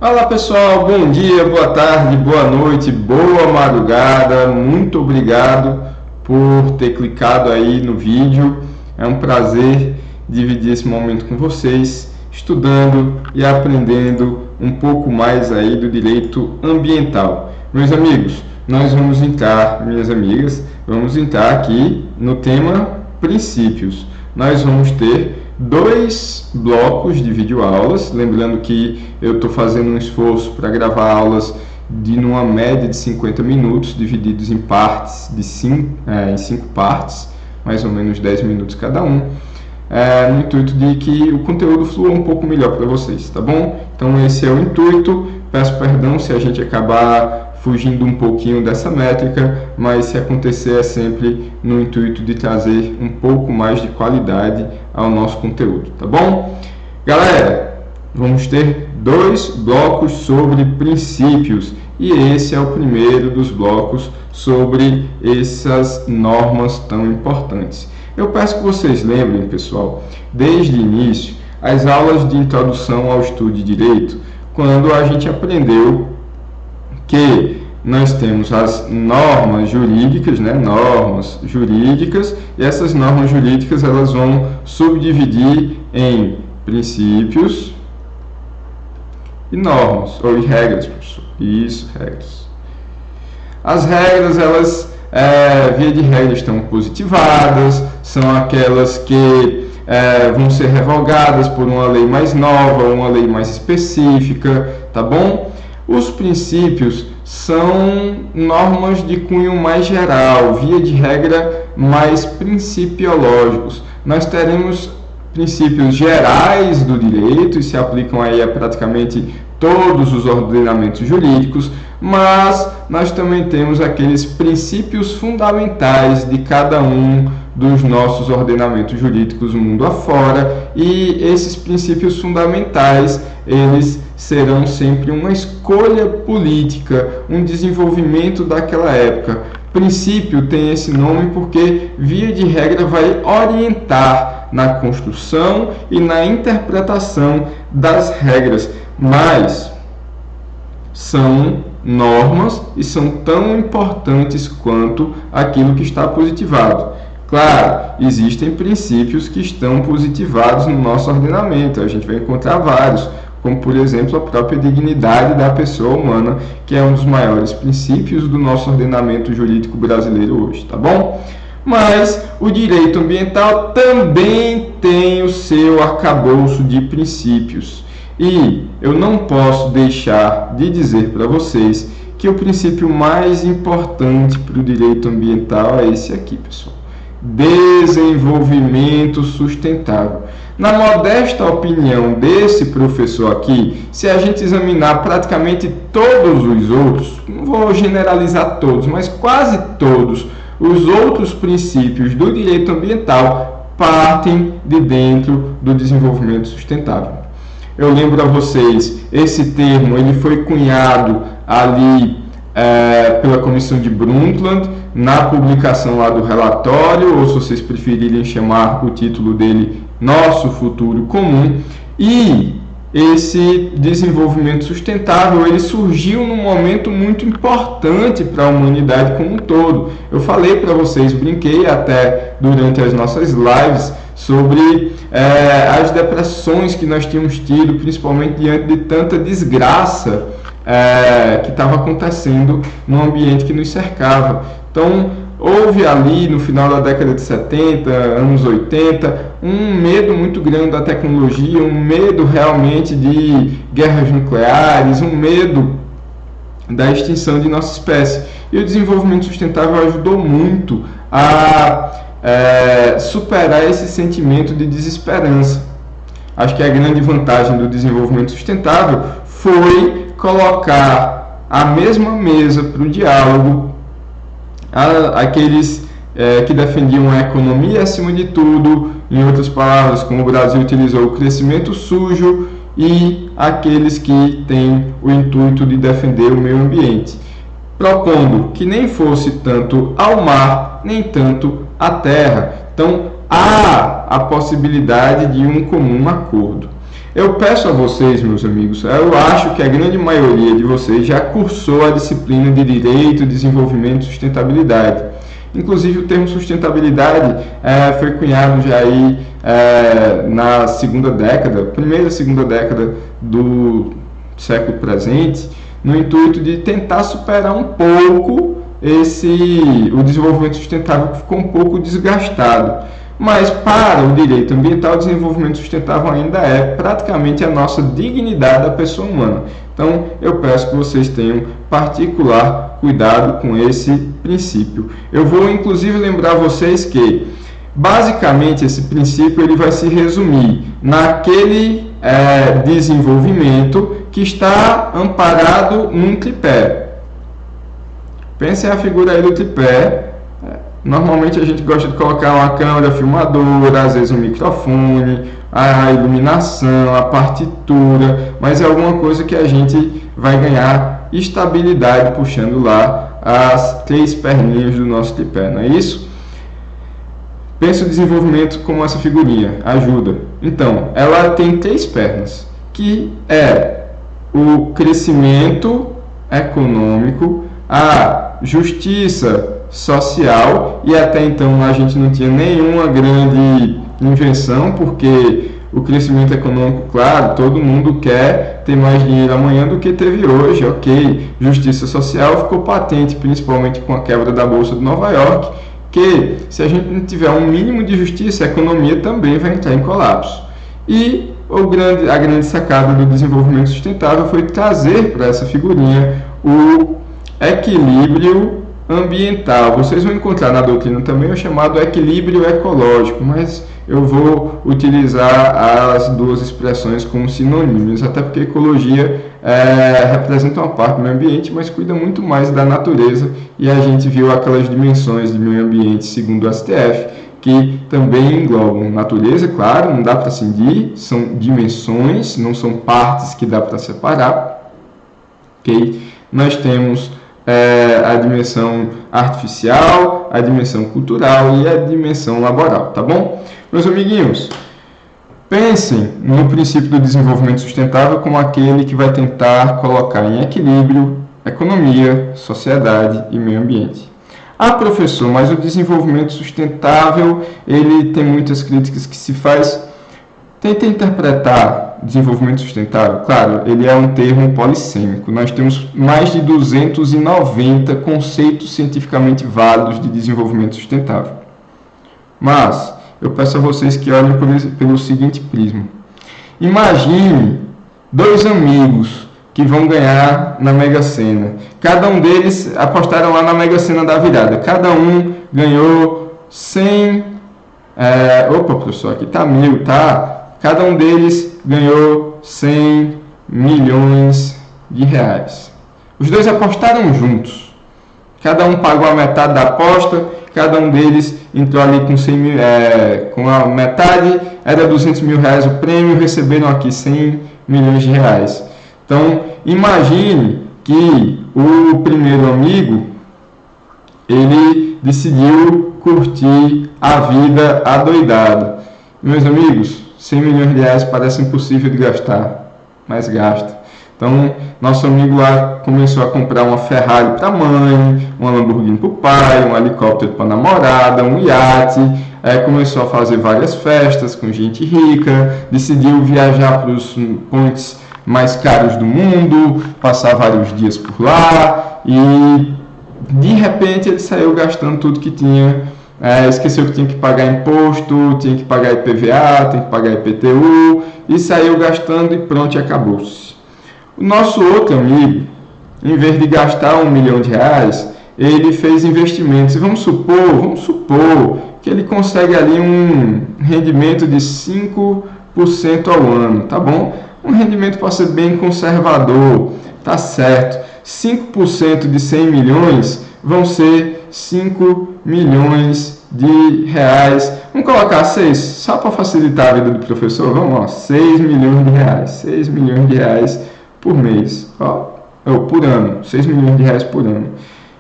Olá pessoal, bom dia, boa tarde, boa noite, boa madrugada. Muito obrigado por ter clicado aí no vídeo. É um prazer dividir esse momento com vocês, estudando e aprendendo um pouco mais aí do direito ambiental. Meus amigos, nós vamos entrar, minhas amigas, vamos entrar aqui no tema princípios. Nós vamos ter dois blocos de videoaulas, lembrando que eu estou fazendo um esforço para gravar aulas numa média de 50 minutos, divididos em partes em 5 partes, mais ou menos 10 minutos cada um, no intuito de que o conteúdo flua um pouco melhor para vocês, tá bom? Então esse é o intuito. Peço perdão se a gente acabar fugindo um pouquinho dessa métrica, mas se acontecer é sempre no intuito de trazer um pouco mais de qualidade ao nosso conteúdo, tá bom? Galera, vamos ter dois blocos sobre princípios e esse é o primeiro dos blocos sobre essas normas tão importantes. Eu peço que vocês lembrem, pessoal, desde o início, as aulas de introdução ao estudo de direito, quando a gente aprendeu que nós temos as normas jurídicas, normas jurídicas, e essas normas jurídicas elas vão subdividir em princípios e normas, ou regras, professor. Isso, regras. As regras, elas, via de regra, estão positivadas, são aquelas que vão ser revogadas por uma lei mais nova, uma lei mais específica, tá bom? Os princípios são normas de cunho mais geral, via de regra mais principiológicos. Nós teremos princípios gerais do direito e se aplicam aí a praticamente todos os ordenamentos jurídicos, mas nós também temos aqueles princípios fundamentais de cada um dos nossos ordenamentos jurídicos mundo afora, e esses princípios fundamentais, eles serão sempre uma escolha política, um desenvolvimento daquela época. Princípio tem esse nome porque, via de regra, vai orientar na construção e na interpretação das regras, mas são normas e são tão importantes quanto aquilo que está positivado. Claro, existem princípios que estão positivados no nosso ordenamento, a gente vai encontrar vários, como por exemplo a própria dignidade da pessoa humana, que é um dos maiores princípios do nosso ordenamento jurídico brasileiro hoje, tá bom? Mas o direito ambiental também tem o seu arcabouço de princípios. E eu não posso deixar de dizer para vocês que o princípio mais importante para o direito ambiental é esse aqui, pessoal. Desenvolvimento sustentável. Na modesta opinião desse professor aqui, se a gente examinar praticamente todos os outros, não vou generalizar todos, mas quase todos os outros princípios do direito ambiental partem de dentro do desenvolvimento sustentável. Eu lembro a vocês, esse termo ele foi cunhado ali pela Comissão de Brundtland, na publicação lá do relatório, ou se vocês preferirem chamar o título dele Nosso Futuro Comum, e esse desenvolvimento sustentável ele surgiu num momento muito importante para a humanidade como um todo. Eu falei para vocês, brinquei até durante as nossas lives sobre as depressões que nós tínhamos tido, principalmente diante de tanta desgraça que estava acontecendo no ambiente que nos cercava. Então, houve ali no final da década de 70, anos 80, um medo muito grande da tecnologia, um medo realmente de guerras nucleares, um medo da extinção de nossa espécie. E o desenvolvimento sustentável ajudou muito a superar esse sentimento de desesperança. Acho que a grande vantagem do desenvolvimento sustentável foi colocar a mesma mesa para o diálogo aqueles que defendiam a economia acima de tudo, em outras palavras, como o Brasil utilizou o crescimento sujo, e aqueles que têm o intuito de defender o meio ambiente, propondo que nem fosse tanto ao mar, nem tanto à terra. Então, há a possibilidade de um comum acordo. Eu peço a vocês, meus amigos, eu acho que a grande maioria de vocês já cursou a disciplina de Direito, Desenvolvimento e Sustentabilidade. Inclusive o termo sustentabilidade foi cunhado já aí na primeira e segunda década do século presente, no intuito de tentar superar um pouco o desenvolvimento sustentável, que ficou um pouco desgastado. Mas para o direito ambiental, o desenvolvimento sustentável ainda é praticamente a nossa dignidade da pessoa humana. Então, eu peço que vocês tenham particular cuidado com esse princípio. Eu vou, inclusive, lembrar vocês que, basicamente, esse princípio ele vai se resumir naquele desenvolvimento que está amparado num tripé. Pensem a figura aí do tripé. Normalmente a gente gosta de colocar uma câmera filmadora, às vezes um microfone, a iluminação, a partitura, mas é alguma coisa que a gente vai ganhar estabilidade puxando lá as 3 perninhas do nosso tripé, não é isso? Pensa o desenvolvimento como essa figurinha, ajuda. Então, ela tem 3 pernas, que é o crescimento econômico, a justiça social, e até então a gente não tinha nenhuma grande invenção, porque o crescimento econômico, claro, todo mundo quer ter mais dinheiro amanhã do que teve hoje, ok. Justiça social ficou patente, principalmente com a quebra da Bolsa de Nova York, que se a gente não tiver um mínimo de justiça, a economia também vai entrar em colapso. E a grande sacada do desenvolvimento sustentável foi trazer para essa figurinha o equilíbrio ambiental. Vocês vão encontrar na doutrina também o chamado equilíbrio ecológico, mas eu vou utilizar as duas expressões como sinônimos, até porque ecologia representa uma parte do meio ambiente, mas cuida muito mais da natureza, e a gente viu aquelas dimensões de meio ambiente segundo o STF, que também englobam natureza, claro, não dá para cindir, são dimensões, não são partes que dá para separar, ok? Nós temos a dimensão artificial, a dimensão cultural e a dimensão laboral, tá bom? Meus amiguinhos, pensem no princípio do desenvolvimento sustentável como aquele que vai tentar colocar em equilíbrio economia, sociedade e meio ambiente. Ah, professor, mas o desenvolvimento sustentável, ele tem muitas críticas que se faz. Tenta interpretar desenvolvimento sustentável. Claro, ele é um termo polissêmico. Nós temos mais de 290 conceitos cientificamente válidos de desenvolvimento sustentável. Mas eu peço a vocês que olhem pelo seguinte prisma. Imagine 2 amigos que vão ganhar na Mega Sena. Cada um deles apostaram lá na Mega Sena da virada. Cada um ganhou 100... Opa, professor, aqui tá 1000, tá? Cada um deles ganhou 100 milhões de reais. Os dois apostaram juntos. Cada um pagou a metade da aposta. Cada um deles entrou ali com 100 mil, com a metade, era 200 mil reais o prêmio, receberam aqui 100 milhões de reais. Então, imagine que o primeiro amigo, ele decidiu curtir a vida adoidado. Meus amigos, 100 milhões de reais parece impossível de gastar, mas gasta. Então, nosso amigo lá começou a comprar uma Ferrari para a mãe, uma Lamborghini para o pai, um helicóptero para a namorada, um iate, começou a fazer várias festas com gente rica, decidiu viajar para os pontos mais caros do mundo, passar vários dias por lá, e de repente ele saiu gastando tudo que tinha. Esqueceu que tinha que pagar imposto, tinha que pagar IPVA, tinha que pagar IPTU, e saiu gastando e pronto, acabou-se. O nosso outro amigo, em vez de gastar 1 milhão de reais, ele fez investimentos. Vamos supor que ele consegue ali um rendimento de 5% ao ano, tá bom? Um rendimento pode ser bem conservador, tá certo. 5% de 100 milhões vão ser 5 milhões de reais. Vamos colocar 6, só para facilitar a vida do professor. Vamos lá, 6 milhões de reais. 6 milhões de reais por mês. Por ano. 6 milhões de reais por ano.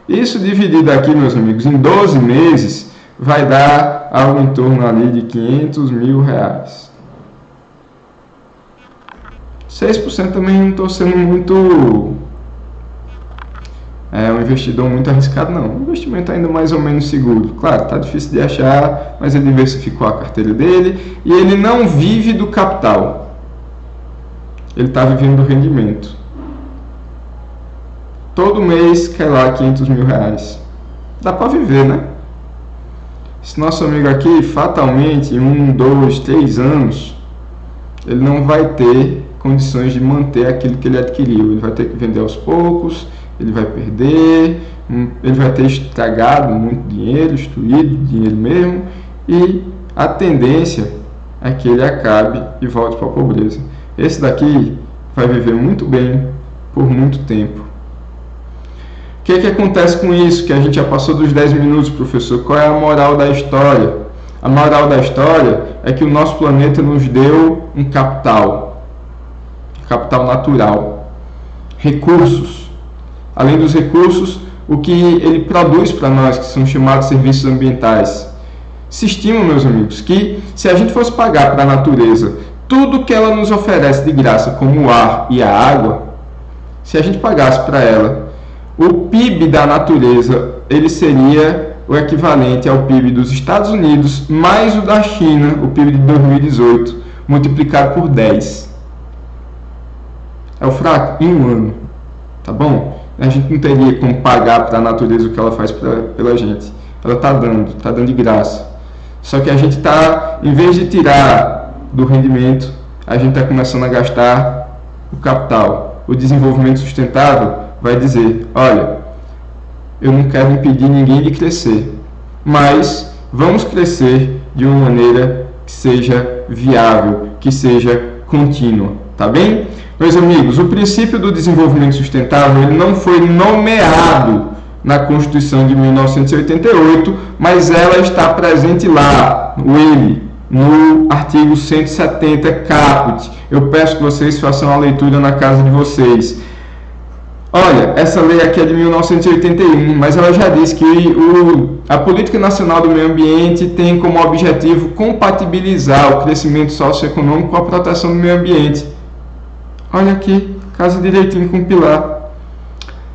Isso dividido aqui, meus amigos, em 12 meses, vai dar algo em torno ali de 500 mil reais. 6% também não estou sendo muito um investidor muito arriscado, não. Um investimento ainda mais ou menos seguro. Claro, está difícil de achar, mas ele diversificou a carteira dele e ele não vive do capital. Ele está vivendo do rendimento. Todo mês cai lá 500 mil reais. Dá para viver, né? Esse nosso amigo aqui, fatalmente, em 1, 2, 3 anos, ele não vai ter condições de manter aquilo que ele adquiriu. Ele vai ter que vender aos poucos, ele vai perder, ele vai ter estragado muito dinheiro, destruído dinheiro mesmo, e a tendência é que ele acabe e volte para a pobreza. Esse daqui vai viver muito bem por muito tempo. O que acontece com isso? Que a gente já passou dos 10 minutos, professor. Qual é a moral da história? A moral da história é que o nosso planeta nos deu um capital natural, recursos. Além dos recursos, o que ele produz para nós, que são chamados serviços ambientais. Se estima, meus amigos, que se a gente fosse pagar para a natureza tudo que ela nos oferece de graça, como o ar e a água, se a gente pagasse para ela, o PIB da natureza, ele seria o equivalente ao PIB dos Estados Unidos, mais o da China, o PIB de 2018, multiplicado por 10. É o fraco? Em um ano. Tá bom? A gente não teria como pagar para a natureza o que ela faz pela gente. Ela está dando de graça. Só que a gente está, em vez de tirar do rendimento, a gente está começando a gastar o capital. O desenvolvimento sustentável vai dizer, olha, eu não quero impedir ninguém de crescer, mas vamos crescer de uma maneira que seja viável, que seja contínua, tá bem? Meus amigos, o princípio do desenvolvimento sustentável ele não foi nomeado na Constituição de 1988, mas ela está presente lá, no artigo 170 caput. Eu peço que vocês façam a leitura na casa de vocês. Olha, essa lei aqui é de 1981, mas ela já diz que a Política Nacional do Meio Ambiente tem como objetivo compatibilizar o crescimento socioeconômico com a proteção do meio ambiente. Olha aqui, casa direitinho com o pilar.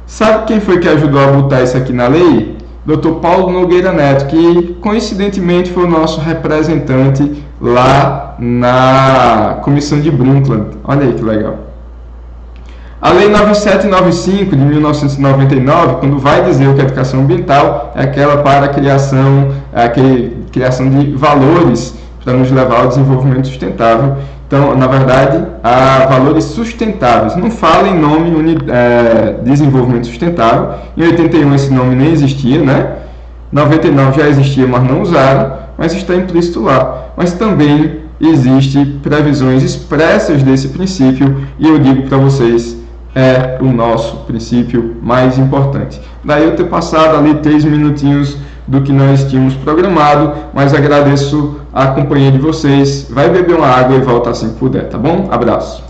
Sabe quem foi que ajudou a botar isso aqui na lei? Dr. Paulo Nogueira Neto, que coincidentemente foi o nosso representante lá na Comissão de Brundtland. Olha aí que legal. A Lei 9795 de 1999, quando vai dizer o que é educação ambiental, é aquela para a criação de valores para nos levar ao desenvolvimento sustentável. Então, na verdade, há valores sustentáveis. Não fala em nome desenvolvimento sustentável. Em 81 esse nome nem existia, né? 99 já existia, mas não usaram, mas está implícito lá. Mas também existe previsões expressas desse princípio e eu digo para vocês, é o nosso princípio mais importante. Daí eu ter passado ali 3 minutinhos do que nós tínhamos programado, mas agradeço a companhia de vocês. Vai beber uma água e volta assim que puder, tá bom? Abraço.